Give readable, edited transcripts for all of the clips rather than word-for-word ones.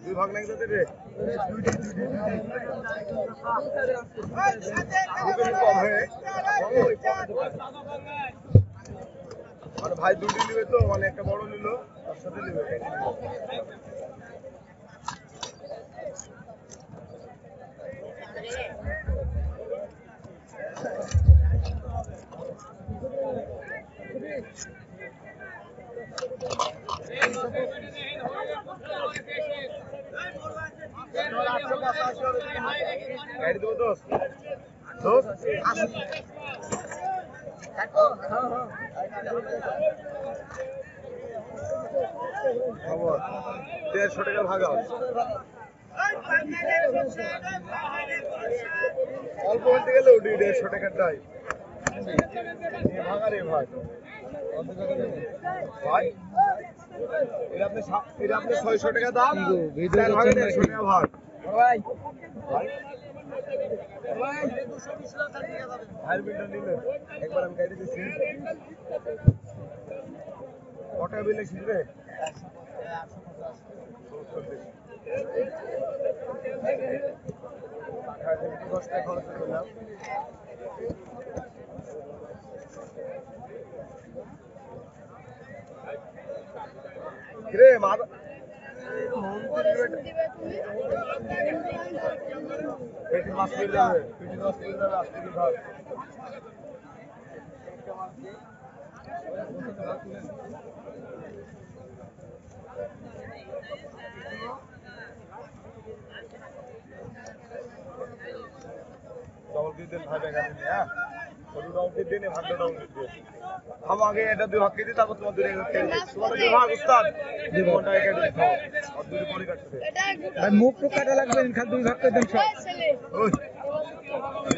দুই ভাগ নাকি তাদের রে মানে ভাই দুটি নিবে তো মানে একটা বড় নিল তার সাথে নিবে গাড়ি দেবো দোষ দোষ খবর 150 টাকা ভাগা অল্প বলতে গেলে ওটি 150 টাকাটাই ভাগা রে ভাই ভাই এটা আপনি 600 টাকা দাম চার ভাগে 150 টাকা ভাগ ভাই ভাই ভাই 220 টাকা দিয়ে যাবে ভাই বিলটা নিলে একবার আমি গাড়ি দিছি কটা বিল লিখছিস রে 850 টাকা খরচ করলাম রে মা পেটি মাছ পেয়ে যাবে পেটি মাছ পেয়ে যাবে আজকে কি ভাব डबल के दिन भागे करने हैं और डबल के दिन भाग डबल के दिन हम आगे এটা দুই ভাগ কেজি তারপর তোমার দুই ভাগ কেজি তোমার দুই ভাগ উস্তাদ দুই ঘন্টা কেটে দাও আর দুই পরে কাটতে ভাই মুখ তো কাটা লাগবে খালি দুই ভাগ করে দেন সব ওই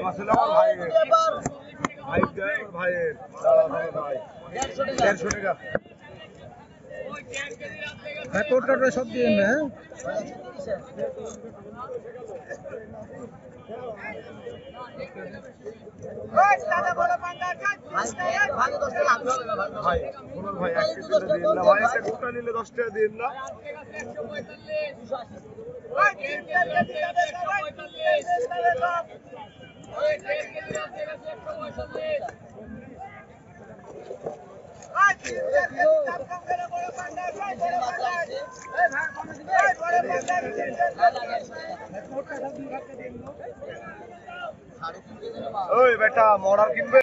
মাসলা ভাই ভাই দেয় ভাই দাঁড়া ভাই 150 টাকা ভাই কোট কাটা সব দিবেন না ওই দাদা বড় পান্ডা কাট ভাগে 10 টাকা লাভ হবে না ভাই বলুন ভাই 1 কেজি দিন না ভাই একটা গোটা নিলে 10 টাকা দিন না 145 ওই 3 টাকা দিন দাদা 145 ওই 3 কেজি আছে 145 আজ 3 কেজি দাম কম করে বড় পান্ডা কাট বড় পান্ডা এই ভাগ কম দিবে বড় পান্ডা ওই বেটা মরার কিনবে